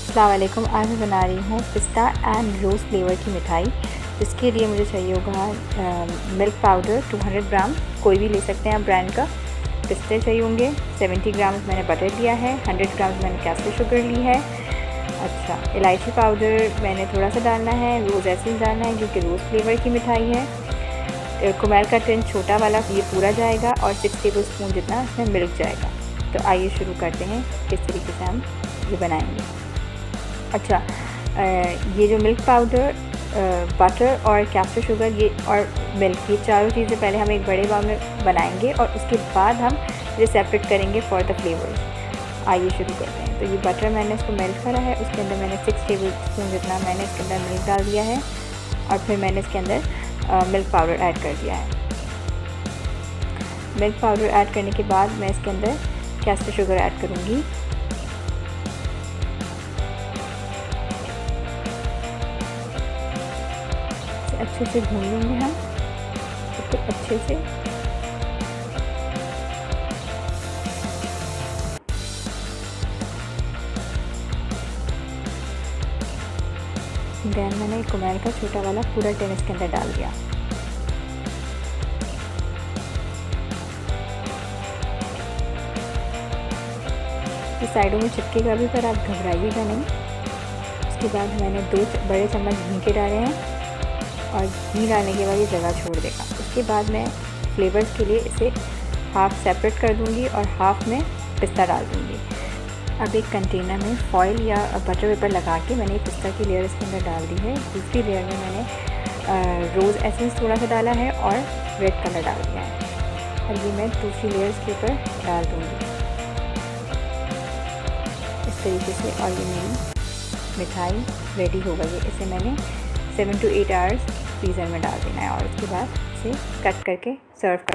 अस्सलाम वालेकुम। आज मैं बना रही हूँ पिस्ता एंड रोज़ फ्लेवर की मिठाई। इसके लिए मुझे चाहिए होगा मिल्क पाउडर 200 ग्राम, कोई भी ले सकते हैं आप ब्रांड का। पिस्ते चाहिए होंगे 70 ग्राम, मैंने बटर लिया है। 100 ग्राम मैंने कैस्टर शुगर ली है। अच्छा, इलायची पाउडर मैंने थोड़ा सा डालना है, रोज़ एसेंस डालना है क्योंकि रोज़ फ्लेवर की मिठाई है। कुमेल का टिन छोटा वाला ये पूरा जाएगा और 6 टेबल स्पून जितना इसमें मिल्क जाएगा। तो आइए शुरू करते हैं किस तरीके से हम ये बनाएंगे। अच्छा, ये जो मिल्क पाउडर, बटर और कैस्टर शुगर ये और मिल्क, ये चारों चीज़ें पहले हम एक बड़े बाउल में बनाएंगे और उसके बाद हम इसे सेपरेट करेंगे फॉर द फ्लेवर्स। आइए शुरू करते हैं। तो ये बटर मैंने इसको मेल्ट करा है, उसके अंदर मैंने 6 टेबल स्पून जितना मैंने इसके अंदर मिल्क डाल दिया है और फिर मैंने इसके अंदर मिल्क पाउडर ऐड कर दिया है। मिल्क पाउडर ऐड करने के बाद मैं इसके अंदर कैस्टर शुगर ऐड करूँगी। अच्छे से भून लेंगे हम इसको अच्छे से। देन मैंने कुमेल का छोटा वाला पूरा टिन इसके अंदर डाल दिया। ये साइडों में चिपकेगा भी, पर आप घबराइएगा नहीं। उसके बाद मैंने 2 बड़े चम्मच घी के डाले हैं और घी डालने के बाद ये जगह छोड़ देगा। उसके बाद मैं फ्लेवर्स के लिए इसे हाफ़ सेपरेट कर दूंगी और हाफ़ में पिस्ता डाल दूंगी। अब एक कंटेनर में फॉइल या बटर पेपर लगा के मैंने पिस्ता की लेयर इसके अंदर डाल दी है। दूसरी लेयर में मैंने रोज़ एसेंस थोड़ा सा डाला है और रेड कलर डाल दिया है और ये मैं दूसरी लेयर्स के ऊपर डाल दूँगी इस तरीके से। और ये मेरी मिठाई रेडी हो गई है। इसे मैंने 7 to 8 आवर्स फ्रीज़र में डाल देना है और उसके बाद इसे कट करके सर्व कर